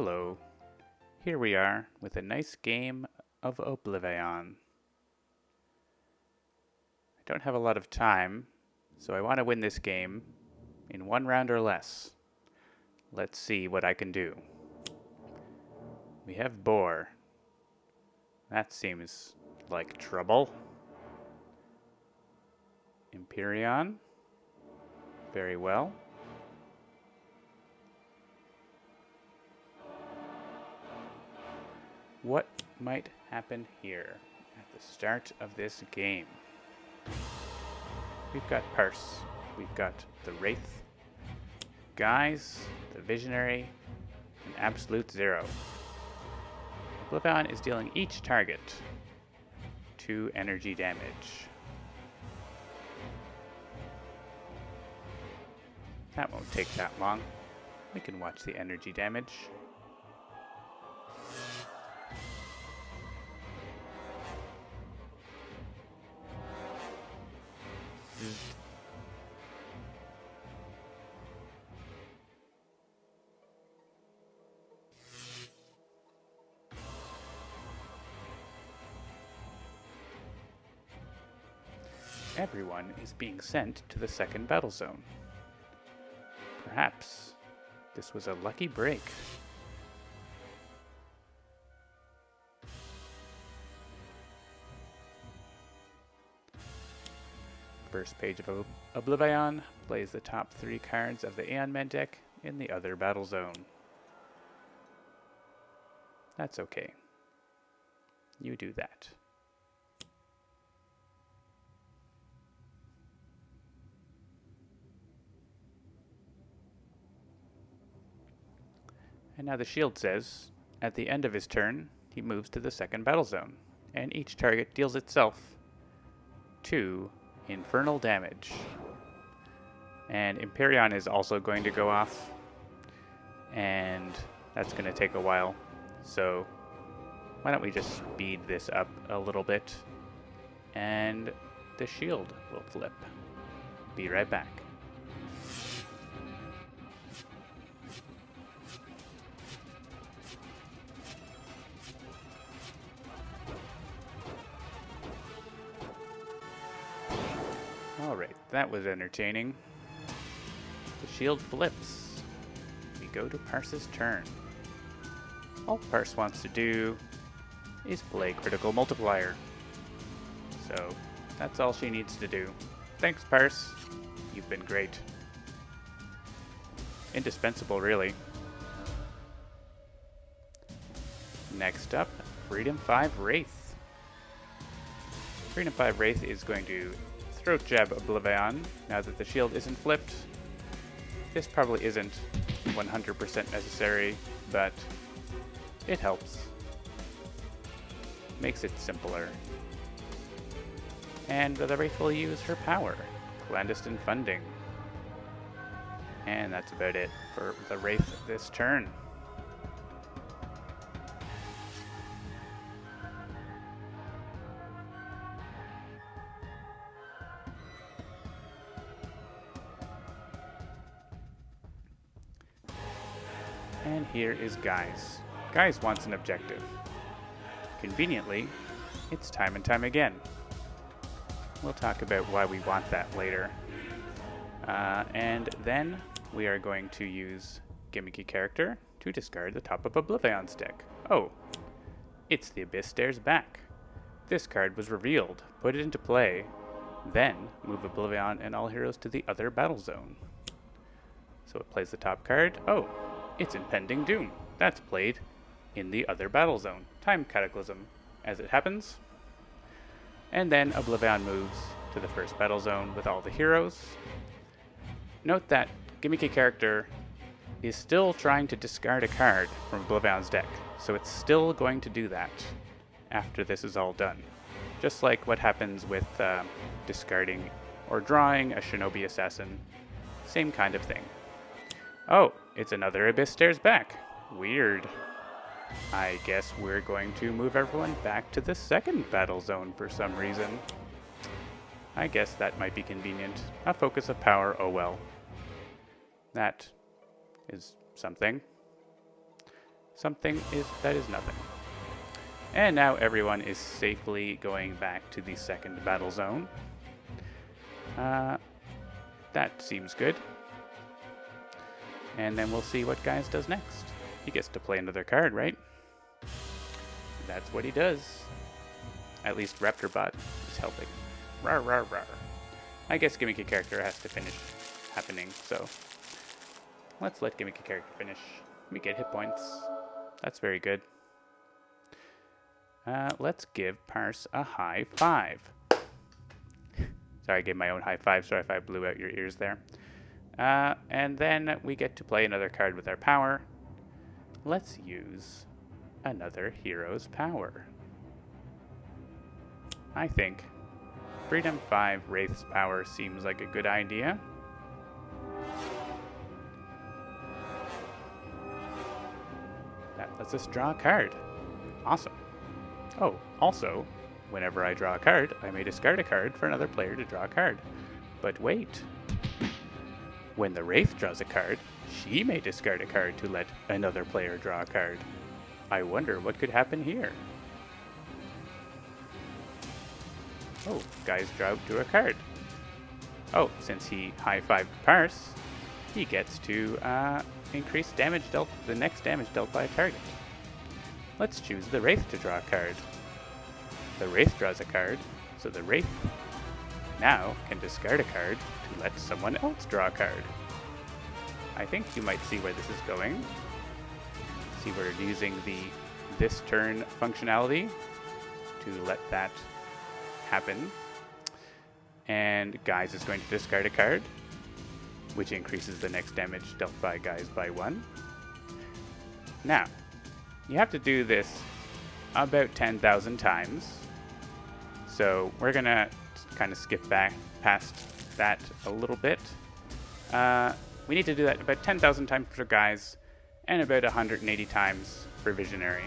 Hello. Here we are with a nice game of OblivAeon. I don't have a lot of time, so I want to win this game in one round or less. Let's see what I can do. We have Boar. That seems like trouble. Empyrean. Very well. What might happen here at the start of this game? We've got Parse, we've got the Wraith, Guys, the Visionary, and Absolute Zero. OblivAeon is dealing each target 2 energy damage. That won't take that long. We can watch the energy damage. Everyone is being sent to the second battle zone. Perhaps this was a lucky break. First page of OblivAeon plays the top 3 cards of the Aeon Men deck in the other battle zone. That's okay. You do that. And now the shield says, at the end of his turn, he moves to the second battle zone, and each target deals itself 2 infernal damage. And Empyrean is also going to go off, and that's going to take a while. So why don't we just speed this up a little bit, and the shield will flip. Be right back. Alright, that was entertaining. The shield flips. We go to Parse's turn. All Parse wants to do is play Critical Multiplier. So, that's all she needs to do. Thanks, Parse. You've been great. Indispensable, really. Next up, Freedom 5 Wraith. Freedom 5 Wraith is going to Throat Jab OblivAeon now that the shield isn't flipped. This probably isn't 100% necessary, but it helps. Makes it simpler. And the Wraith will use her power, Clandestine Funding. And that's about it for the Wraith this turn. And here is Guys. Guys wants an objective. Conveniently, it's time and time again. We'll talk about why we want that later. And then we are going to use Gimmicky Character to discard the top of OblivAeon's deck. Oh, it's the Abyss Stares Back. This card was revealed. Put it into play. Then move OblivAeon and all heroes to the other battle zone. So it plays the top card. Oh, it's Impending Doom. That's played in the other battle zone. Time Cataclysm, as it happens. And then OblivAeon moves to the first battle zone with all the heroes. Note that Gimmicky Character is still trying to discard a card from OblivAeon's deck, so it's still going to do that after this is all done. Just like what happens with discarding or drawing a Shinobi Assassin. Same kind of thing. Oh, it's another Abyss Stares Back. Weird. I guess we're going to move everyone back to the second battle zone for some reason. I guess that might be convenient. A focus of power, oh well. That is something. that is nothing. And now everyone is safely going back to the second battle zone. That seems good. And then we'll see what Guys does next. He gets to play another card, right? That's what he does. At least Raptorbot is helping. Rawr, rawr, rawr. I guess Gimmicky Character has to finish happening, so let's let Gimmicky Character finish. We get hit points. That's very good. Let's give Parse a high five. Sorry, I gave my own high five. Sorry if I blew out your ears there. And then we get to play another card with our power. Let's use another hero's power. I think Freedom 5 Wraith's power seems like a good idea. That lets us draw a card. Awesome. Oh, also, whenever I draw a card, I may discard a card for another player to draw a card. But wait. When the Wraith draws a card, she may discard a card to let another player draw a card. I wonder what could happen here. Oh, Guys drew a card. Oh, since he high-fived Parse, he gets to increase damage dealt, the next damage dealt by a target. Let's choose the Wraith to draw a card. The Wraith draws a card, so the Wraith now can discard a card to let someone else draw a card. I think you might see where this is going. See, we're using the this turn functionality to let that happen. And Guys is going to discard a card, which increases the next damage dealt by Guys by 1. Now, you have to do this about 10,000 times. So we're going to kind of skip back past that a little bit. We need to do that about 10,000 times for Guys and about 180 times for Visionary.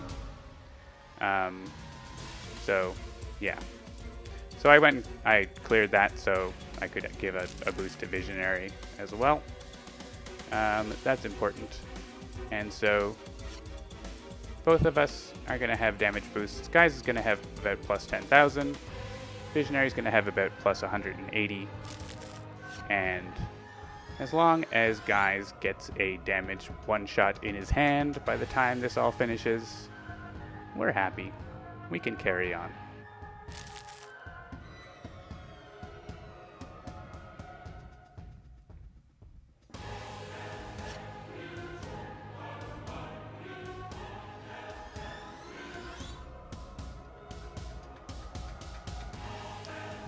So, yeah. So I cleared that so I could give a boost to Visionary as well. That's important. And so both of us are going to have damage boosts. Guys is going to have about plus 10,000. Visionary is going to have about plus 180. And as long as Guys gets a damage one-shot in his hand by the time this all finishes, we're happy. We can carry on.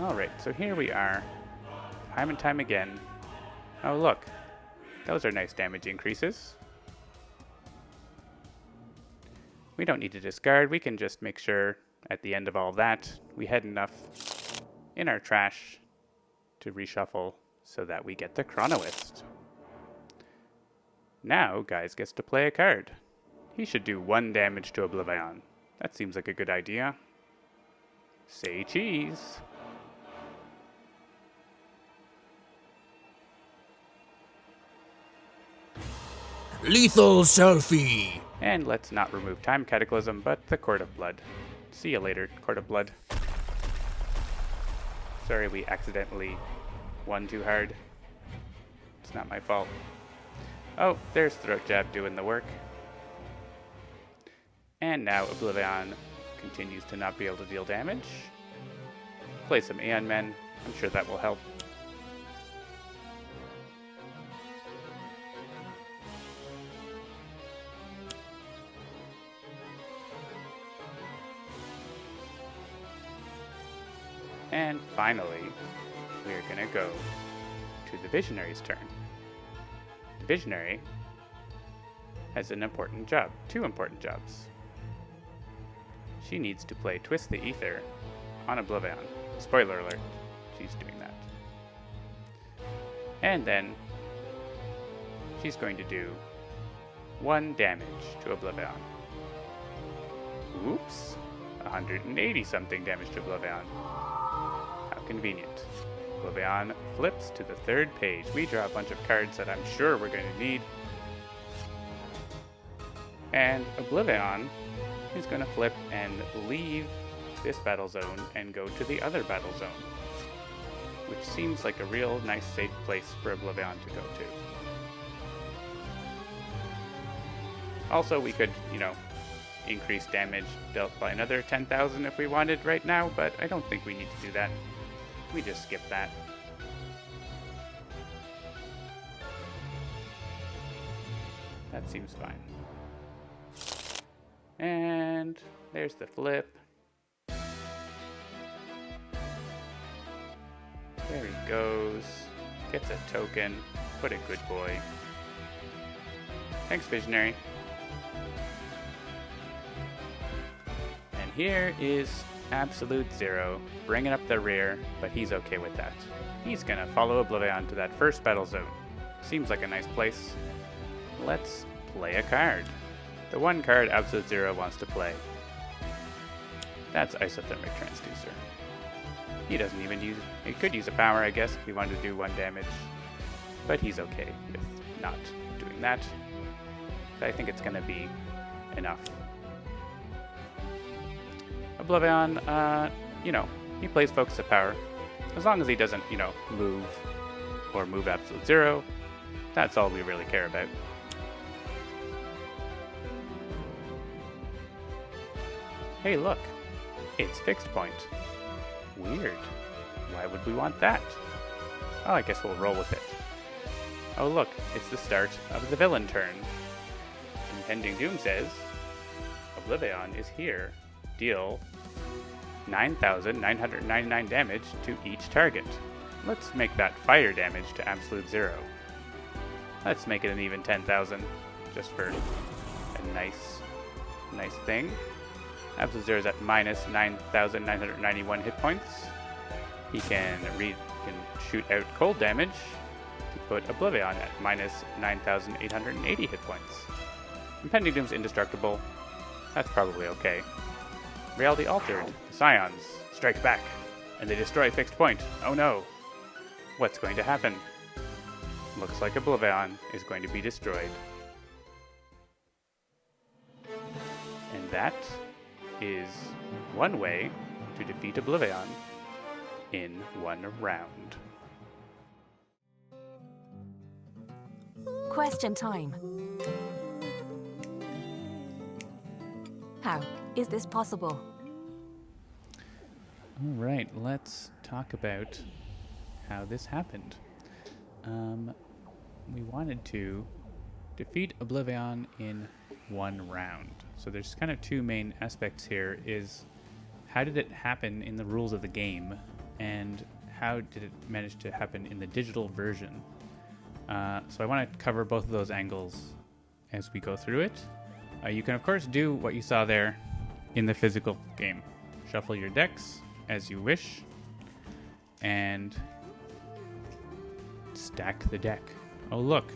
Alright, so here we are, time and time again. Oh look, those are nice damage increases. We don't need to discard, we can just make sure at the end of all that we had enough in our trash to reshuffle so that we get the Chronoist. Now Guys gets to play a card. He should do 1 damage to OblivAeon. That seems like a good idea. Say cheese. Lethal selfie! And let's not remove Time Cataclysm, but the Court of Blood. See you later, Court of Blood. Sorry we accidentally won too hard. It's not my fault. Oh, there's Throat Jab doing the work. And now OblivAeon continues to not be able to deal damage. Play some Aeon Men. I'm sure that will help. And finally, we're going to go to the Visionary's turn. The Visionary has an important job, 2 important jobs. She needs to play Twist the Ether on OblivAeon. Spoiler alert, she's doing that. And then she's going to do 1 damage to OblivAeon. Oops, 180 something damage to OblivAeon. Convenient. OblivAeon flips to the 3rd page. We draw a bunch of cards that I'm sure we're going to need. And OblivAeon is going to flip and leave this battle zone and go to the other battle zone, which seems like a real nice safe place for OblivAeon to go to. Also, we could, increase damage dealt by another 10,000 if we wanted right now, but I don't think we need to do that. We just skip that. That seems fine. And there's the flip. There he goes. Gets a token. What a good boy. Thanks, Visionary. And here is Absolute Zero, bringing up the rear, but he's okay with that. He's gonna follow OblivAeon to that first battle zone. Seems like a nice place. Let's play a card. The one card Absolute Zero wants to play. That's Isothermic Transducer. He doesn't even use... He could use a power, I guess, if he wanted to do 1 damage. But he's okay with not doing that. I think it's going to be enough. OblivAeon, he plays Focus of Power. As long as he doesn't, move or move Absolute Zero, that's all we really care about. Hey, look. It's Fixed Point. Weird. Why would we want that? Oh, I guess we'll roll with it. Oh, look. It's the start of the villain turn. Impending Doom says, OblivAeon is here. Deal 9,999 damage to each target. Let's make that fire damage to Absolute Zero. Let's make it an even 10,000, just for a nice thing. Absolute Zero is at minus 9,991 hit points. He can shoot out cold damage to put OblivAeon at minus 9,880 hit points. Impending Doom's indestructible. That's probably okay. Reality Altered. The Scions strike back, and they destroy Fixed Point. Oh no! What's going to happen? Looks like OblivAeon is going to be destroyed. And that is one way to defeat OblivAeon in 1 round. Question time. How is this possible? All right, let's talk about how this happened. We wanted to defeat OblivAeon in 1 round. So there's kind of 2 main aspects here, is how did it happen in the rules of the game, and how did it manage to happen in the digital version? So I want to cover both of those angles as we go through it. You can of course do what you saw there in the physical game. Shuffle your decks as you wish, and stack the deck. Oh look,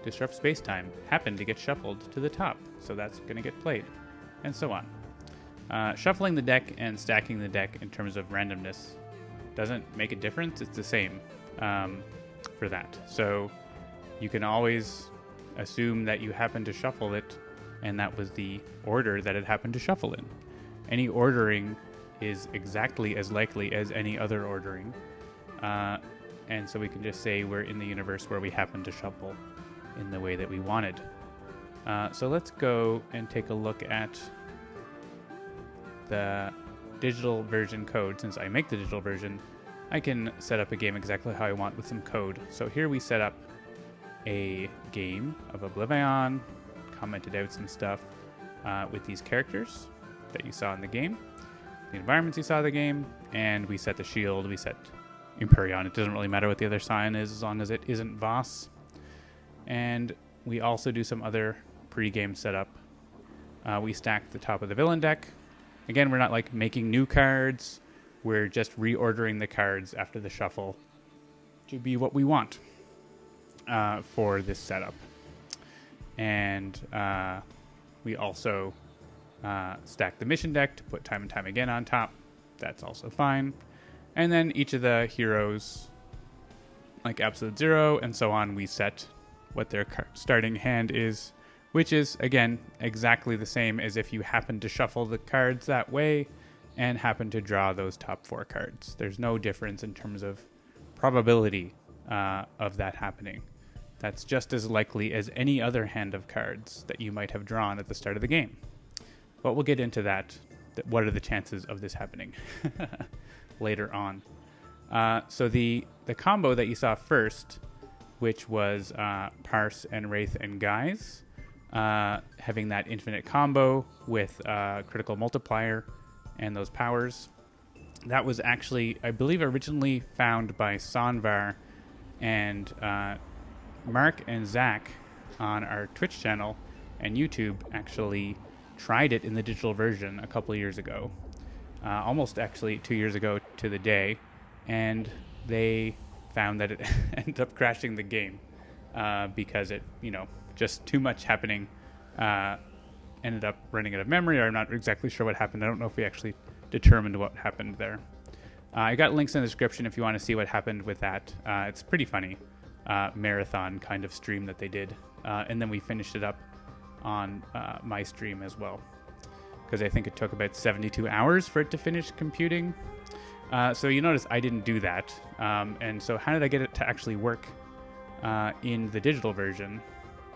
Disrupt Spacetime happened to get shuffled to the top, so that's going to get played, and so on. Shuffling the deck and stacking the deck in terms of randomness doesn't make a difference. It's the same for that. So you can always assume that you happen to shuffle it, and that was the order that it happened to shuffle in. Any ordering is exactly as likely as any other ordering. And so we can just say we're in the universe where we happen to shuffle in the way that we wanted. So let's go and take a look at the digital version code. Since I make the digital version, I can set up a game exactly how I want with some code. So here we set up a game of OblivAeon, commented out some stuff with these characters that you saw in the game, the environments you saw in the game, and we set the shield, we set Empyreon. It doesn't really matter what the other sign is as long as it isn't Voss. And we also do some other pre-game setup. We stack the top of the villain deck. Again, we're not like making new cards. We're just reordering the cards after the shuffle to be what we want for this setup. And we also stack the mission deck to put time and time again on top. That's also fine. And then each of the heroes, like Absolute Zero and so on, we set what their starting hand is which is, again, exactly the same as if you happen to shuffle the cards that way and happen to draw those top 4 cards. There's no difference in terms of probability of that happening. That's just as likely as any other hand of cards that you might have drawn at the start of the game. But we'll get into that. What are the chances of this happening later on? So the combo that you saw first, which was Parse and Wraith and Guise, having that infinite combo with critical multiplier and those powers, that was actually, I believe, originally found by Sonvar and Mark and Zach on our Twitch channel and YouTube actually tried it in the digital version a couple of years ago, almost actually 2 years ago to the day, and they found that it ended up crashing the game because it, just too much happening, ended up running out of memory, or I'm not exactly sure what happened. I don't know if we actually determined what happened there. I got links in the description if you want to see what happened with that. It's pretty funny. Marathon kind of stream that they did. And then we finished it up on my stream as well, because I think it took about 72 hours for it to finish computing. So you notice I didn't do that. And so how did I get it to actually work in the digital version?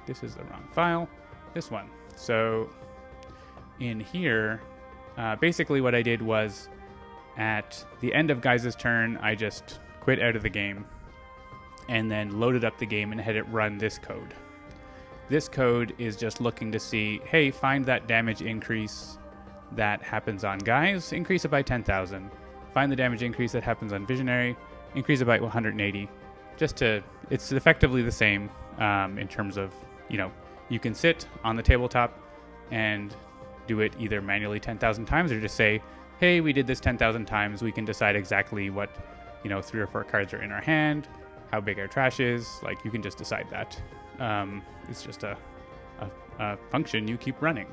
This is the wrong file. This one. So in here, basically what I did was at the end of Guise's turn, I just quit out of the game and then loaded up the game and had it run this code. This code is just looking to see, hey, find that damage increase that happens on Guise, increase it by 10,000. Find the damage increase that happens on Visionary, increase it by 180. It's effectively the same in terms of, you can sit on the tabletop and do it either manually 10,000 times or just say, hey, we did this 10,000 times. We can decide exactly what, 3 or 4 cards are in our hand, how big our trash is. Like, you can just decide that. It's just a function you keep running.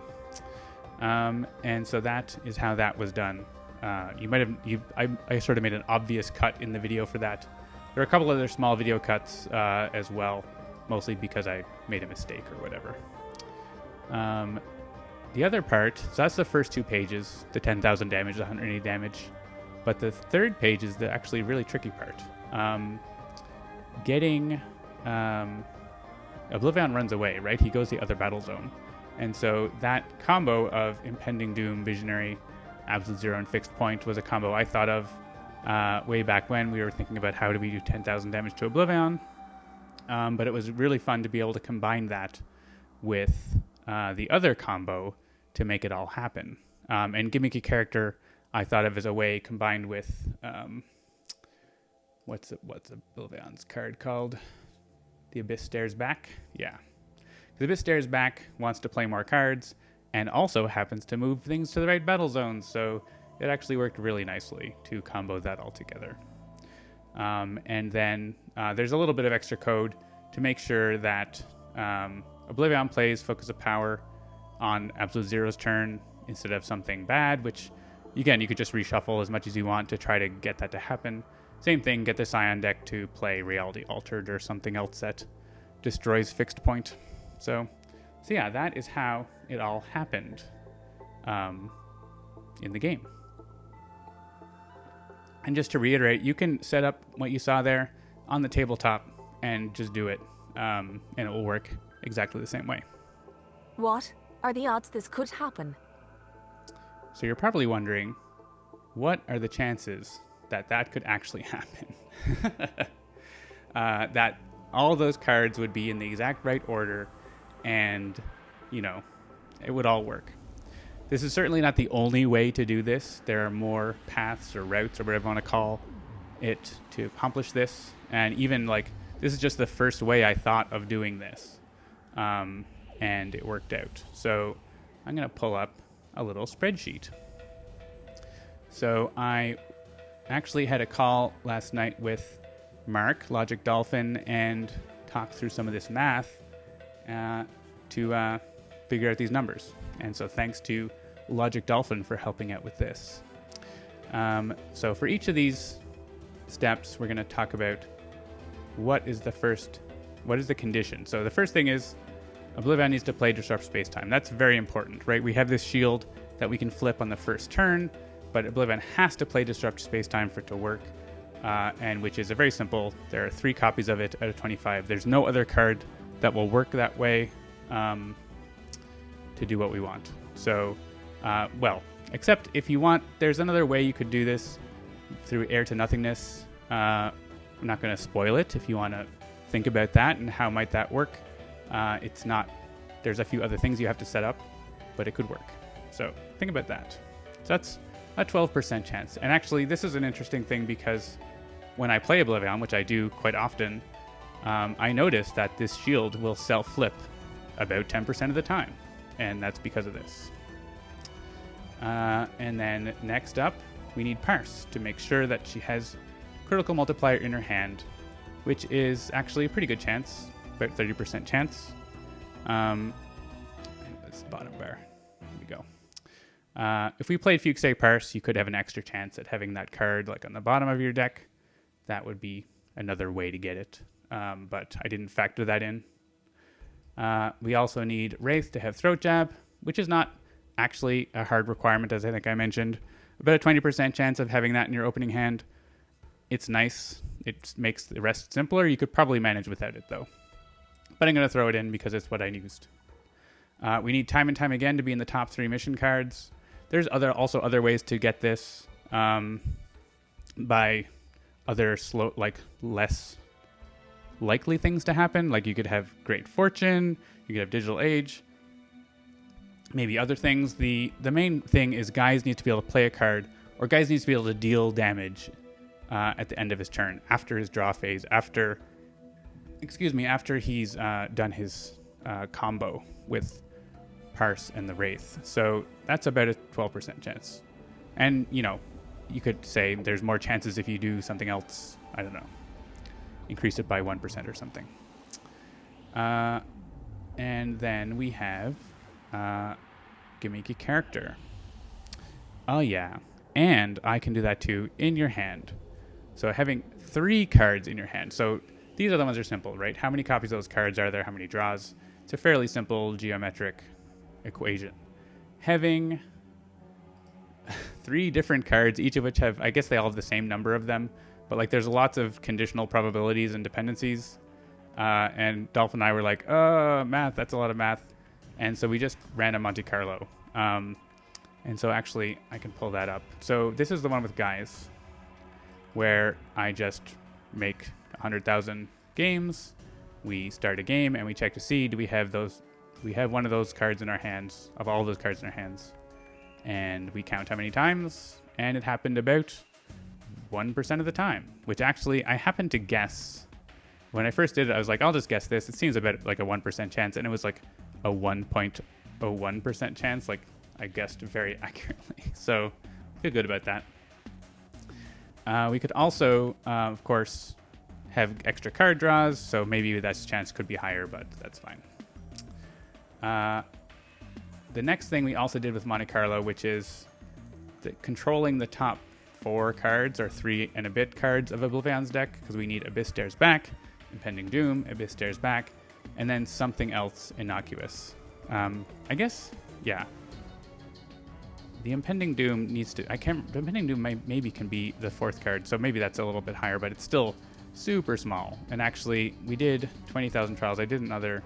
And so that is how that was done. I sort of made an obvious cut in the video for that. There are a couple other small video cuts as well, mostly because I made a mistake or whatever. The other part, so that's the first 2 pages, the 10,000 damage, the 180 damage. But the third page is the actually really tricky part. Getting OblivAeon runs away, right? He goes the other battle zone. And so that combo of Impending Doom, Visionary, Absolute Zero, and Fixed Point was a combo I thought of way back when we were thinking about how do we do 10,000 damage to OblivAeon. But it was really fun to be able to combine that with the other combo to make it all happen. And Gimmicky Character I thought of as a way combined with what's OblivAeon's card called? The Abyss Stares Back? Yeah. The Abyss Stares Back wants to play more cards and also happens to move things to the right battle zones, so it actually worked really nicely to combo that all together. And then there's a little bit of extra code to make sure that OblivAeon plays Focus of Power on Absolute Zero's turn instead of something bad, which, again, you could just reshuffle as much as you want to try to get that to happen. Same thing, get the Scion deck to play Reality Altered or something else that destroys Fixed Point. So yeah, that is how it all happened in the game. And just to reiterate, you can set up what you saw there on the tabletop and just do it, and it will work exactly the same way. What are the odds this could happen? So you're probably wondering, what are the chances that that could actually happen? That all those cards would be in the exact right order and, it would all work. This is certainly not the only way to do this. There are more paths or routes or whatever you want to call it to accomplish this. And even this is just the first way I thought of doing this. And it worked out. So I'm going to pull up a little spreadsheet. So I actually had a call last night with Mark, LogicDolphin, and talked through some of this math to figure out these numbers. And so thanks to LogicDolphin for helping out with this. So for each of these steps, we're going to talk about what is the condition. So the first thing is OblivAeon needs to play Disrupt Spacetime. That's very important, right? We have this shield that we can flip on the first turn, but OblivAeon has to play Disrupt Spacetime for it to work, and which is a very simple. There are 3 copies of it out of 25. There's no other card that will work that way to do what we want. So, well, except if you want, there's another way you could do this through Heir to Nothingness. I'm not going to spoil it if you want to think about that and how might that work. It's not, there's a few other things you have to set up, but it could work. So think about that. So that's a 12% chance. And actually, this is an interesting thing because when I play OblivAeon, which I do quite often, I notice that this shield will self-flip about 10% of the time. And that's because of this. And then next up, we need Parse to make sure that she has critical multiplier in her hand, which is actually a pretty good chance, about 30% chance. This bottom bar. Here we go. If we played Fuchsay Parse, you could have an extra chance at having that card like on the bottom of your deck. That would be another way to get it, but I didn't factor that in. We also need Wraith to have Throat Jab, which is not actually a hard requirement, as I think I mentioned. About a 20% chance of having that in your opening hand. It's nice. It makes the rest simpler. You could probably manage without it, though. But I'm going to throw it in because it's what I used. We need Time and Time Again to be in the top 3 mission cards. There's also other ways to get this by other less likely things to happen. Like you could have Great Fortune, you could have Digital Age, maybe other things. The main thing is Guise needs to be able to play a card, or Guise needs to be able to deal damage at the end of his turn, after his draw phase, after he's done his combo with Parse and the Wraith. So that's about a 12% chance. And, you could say there's more chances if you do something else. I don't know. Increase it by 1% or something. And then we have Gimmicky Character. Oh, yeah. And I can do that too in your hand. So having 3 cards in your hand. So these are the ones that are simple, right? How many copies of those cards are there? How many draws? It's a fairly simple geometric equation. Having 3 different cards, each of which have, I guess they all have the same number of them, but like there's lots of conditional probabilities and dependencies. And Dolphin and I were like, math, that's a lot of math. And so we just ran a Monte Carlo. And so actually I can pull that up. So this is the one with Guise, where I just make 100,000 games. We start a game and we check to see, do we have one of those cards in our hands, of all those cards in our hands. And we count how many times, and it happened about 1% of the time, which actually I happened to guess. When I first did it, I was like, I'll just guess this. It seems about like a 1% chance, and it was like a 1.01% chance. Like I guessed very accurately. So I feel good about that. We could also, of course, have extra card draws, so maybe that chance could be higher, but that's fine. The next thing we also did with Monte Carlo, which is controlling the top 4 cards, or 3 and a bit cards of OblivAeon's deck, because we need Abyss Stares Back, Impending Doom, Abyss Stares Back, and then something else innocuous. I guess, yeah. The Impending Doom needs to... Impending Doom maybe can be the 4th card, so maybe that's a little bit higher, but it's still super small. And actually, we did 20,000 trials. I did another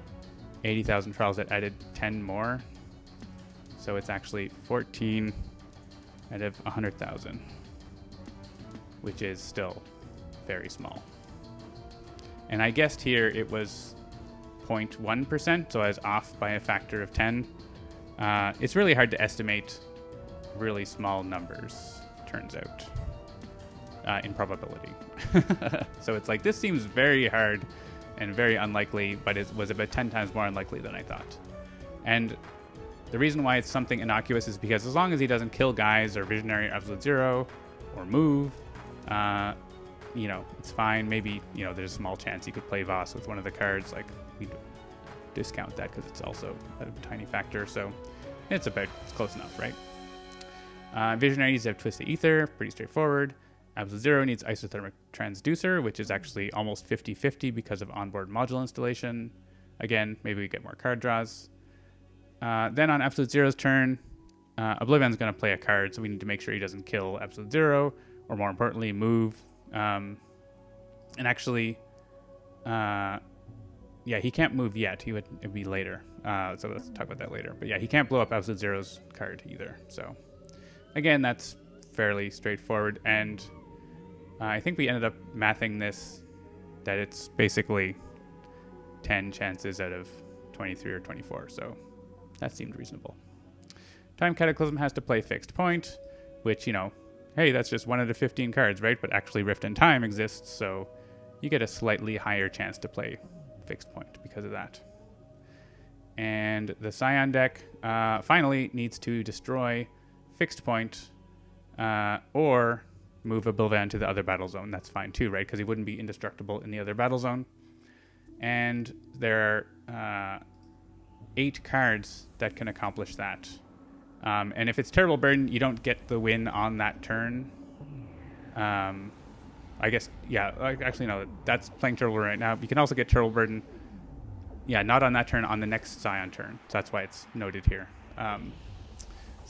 80,000 trials that added 10 more. So it's actually 14 out of 100,000, which is still very small. And I guessed here it was 0.1%, so I was off by a factor of 10. It's really hard to estimate really small numbers, turns out, in probability. So it's like, this seems very hard and very unlikely, but it was about 10 times more unlikely than I thought. And the reason why it's something innocuous is because as long as he doesn't kill Guise or Visionary Absolute Zero or move, it's fine. Maybe, there's a small chance you could play Voss with one of the cards. Like, we discount that because it's also a tiny factor. So it's close enough, right? Visionary needs to have Twisted Ether, pretty straightforward. Absolute Zero needs Isothermic Transducer, which is actually almost 50-50 because of onboard module installation. Again, maybe we get more card draws. Then on Absolute Zero's turn, OblivAeon's going to play a card, so we need to make sure he doesn't kill Absolute Zero, or more importantly, move. And actually, yeah, he can't move yet. It'd be later. So let's talk about that later. But yeah, he can't blow up Absolute Zero's card either. So again, that's fairly straightforward. And I think we ended up mathing this, that it's basically 10 chances out of 23 or 24. So that seemed reasonable. Time Cataclysm has to play Fixed Point, which, hey, that's just 1 out of 15 cards, right? But actually Rift in Time exists, so you get a slightly higher chance to play Fixed Point because of that. And the Scion deck finally needs to destroy Fixed Point or move OblivAeon to the other battle zone. That's fine too, right? Because he wouldn't be indestructible in the other battle zone. And there are 8 cards that can accomplish that. And if it's Terrible Burden, you don't get the win on that turn. I guess, yeah, actually, no, that's playing Terrible Burden right now. You can also get Terrible Burden, yeah, not on that turn, on the next Scion turn. So that's why it's noted here. So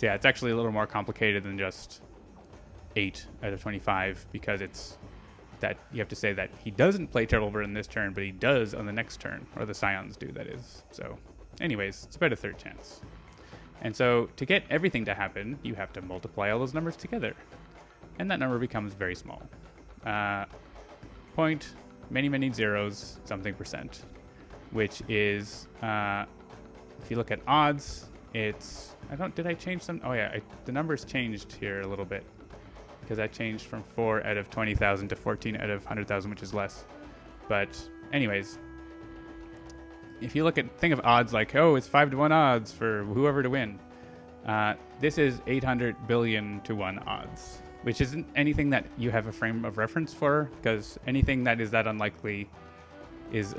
yeah, it's actually a little more complicated than just 8 out of 25, because it's that you have to say that he doesn't play Terrible Burden this turn, but he does on the next turn, or the Scions do, that is. So anyways, it's about a third chance. And so to get everything to happen, you have to multiply all those numbers together. And that number becomes very small. Point, many zeros, something percent, which is, if you look at odds, it's, did I change some? Oh yeah, the numbers changed here a little bit, because that changed from 4 out of 20,000 to 14 out of 100,000, which is less. But anyways, if you think of odds like, oh, it's 5-1 odds for whoever to win. This is 800 billion to 1 odds, which isn't anything that you have a frame of reference for, because anything that is that unlikely is,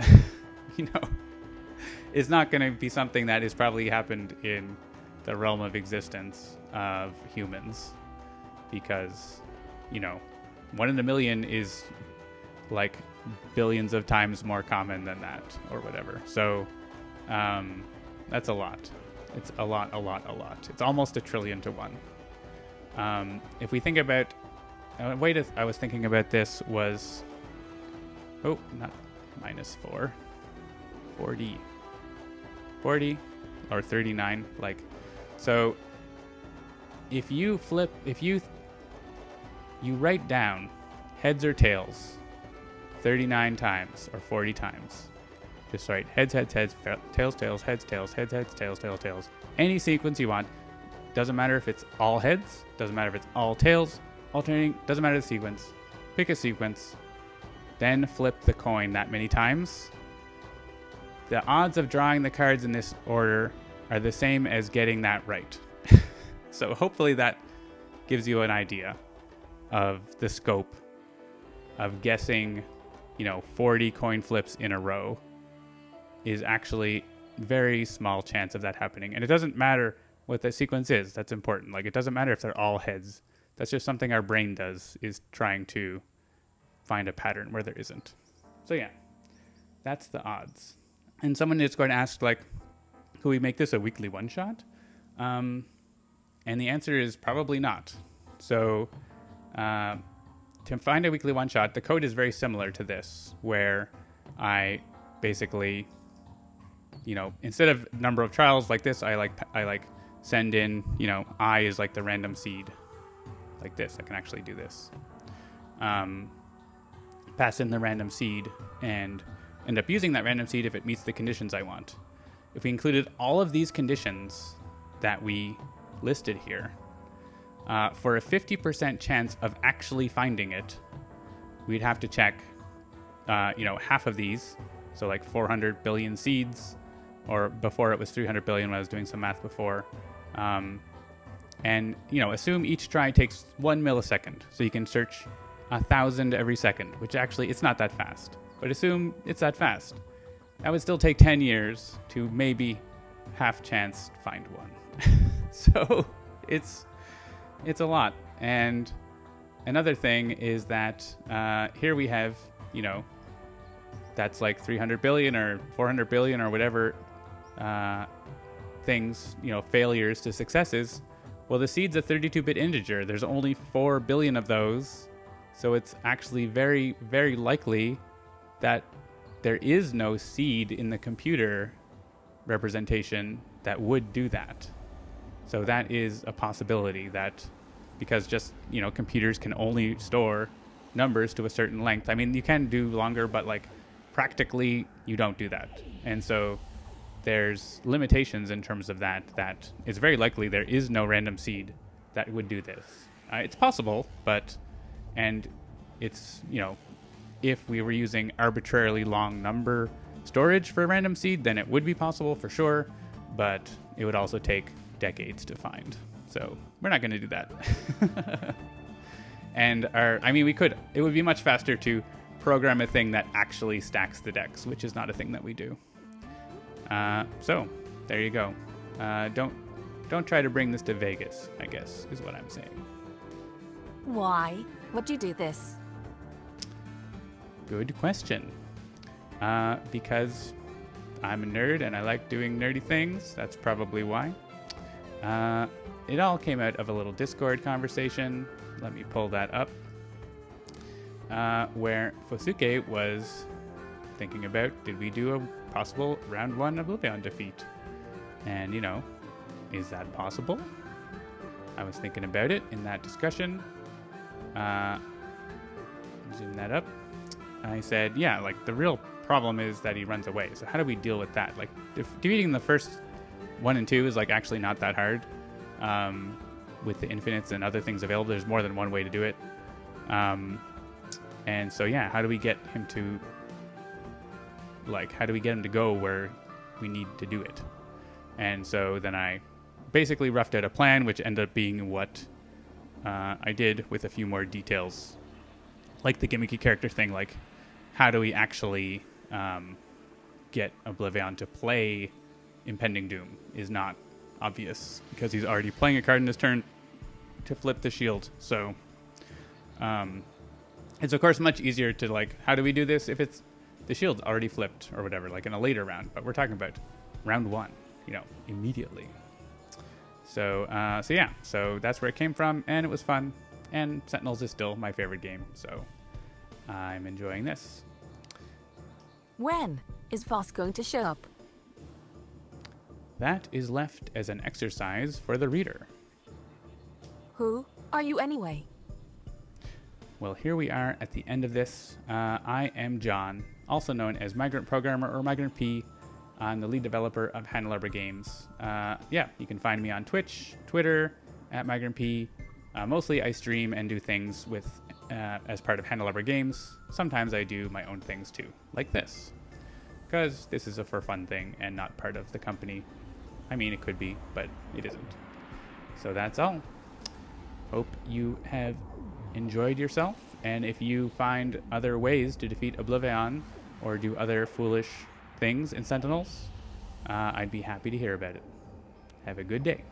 is not going to be something that has probably happened in the realm of existence of humans, because, 1 in a million is like billions of times more common than that, or whatever. So that's a lot. It's a lot. It's almost 1 trillion to 1. If we think about, a way I was thinking about this was, not -4, 40 or 39, so if you write down heads or tails 39 times or 40 times. Just write heads, tails, heads, tails. Any sequence you want. Doesn't matter if it's all heads, doesn't matter if it's all tails, alternating, doesn't matter the sequence. Pick a sequence, then flip the coin that many times. The odds of drawing the cards in this order are the same as getting that right. So hopefully that gives you an idea of the scope of guessing, 40 coin flips in a row is actually very small chance of that happening. And it doesn't matter what the sequence is. That's important. It doesn't matter if they're all heads. That's just something our brain does, is trying to find a pattern where there isn't. So yeah, that's the odds. And someone is going to ask, could we make this a weekly one-shot? And the answer is probably not. So to find a weekly one-shot, the code is very similar to this, where I basically, instead of number of trials like this, I send in, I is the random seed, like this. I can actually do this. Pass in the random seed and end up using that random seed if it meets the conditions I want. If we included all of these conditions that we listed here, for a 50% chance of actually finding it, we'd have to check, half of these. So 400 billion seeds, or before it was 300 billion when I was doing some math before. And, assume each try takes 1 millisecond. So you can search 1,000 every second, which actually, it's not that fast. But assume it's that fast. That would still take 10 years to maybe half chance find one. So it's a lot. And another thing is that here we have, that's like 300 billion or 400 billion or whatever things, failures to successes. Well, the seed's a 32-bit integer. There's only 4 billion of those. So it's actually very, very likely that there is no seed in the computer representation that would do that. So that is a possibility, that because just, computers can only store numbers to a certain length. I mean, you can do longer, but like practically you don't do that. And so there's limitations in terms of that it's very likely there is no random seed that would do this. It's possible, and it's, if we were using arbitrarily long number storage for a random seed, then it would be possible for sure, but it would also take decades to find. So we're not going to do that. And it would be much faster to program a thing that actually stacks the decks, which is not a thing that we do. So there you go. Don't try to bring this to Vegas, I guess, is what I'm saying. Why would you do this? Good question. Because I'm a nerd and I like doing nerdy things. That's probably why. It all came out of a little Discord conversation. Let me pull that up. Where Fosuke was thinking about, did we do a possible round 1 OblivAeon defeat? And, is that possible? I was thinking about it in that discussion. Zoom that up. I said, yeah, like the real problem is that he runs away. So how do we deal with that? Like defeating the first 1 and 2 is like actually not that hard. With the infinites and other things available, there's more than one way to do it. And so, yeah, how do we get him to go where we need to do it? And so then I basically roughed out a plan, which ended up being what I did, with a few more details, like the gimmicky character thing. Like, how do we actually get OblivAeon to play Impending Doom is not obvious, because he's already playing a card in his turn to flip the shield. So it's of course much easier to, like, how do we do this if it's the shield's already flipped or whatever, like in a later round, but we're talking about round 1, immediately. So yeah, so that's where it came from, and it was fun, and Sentinels is still my favorite game, so I'm enjoying this. When is Voss going to show up? That is left as an exercise for the reader. Who are you anyway? Well, here we are at the end of this. I am John, also known as Migrant Programmer or Migrant P. I'm the lead developer of Hannelarbor Games. You can find me on Twitch, Twitter, at Migrant P. Mostly I stream and do things with as part of Hannelarbor Games. Sometimes I do my own things too, like this, because this is a for fun thing and not part of the company. I mean, it could be, but it isn't. So that's all. Hope you have enjoyed yourself, and if you find other ways to defeat OblivAeon or do other foolish things in Sentinels, I'd be happy to hear about it. Have a good day.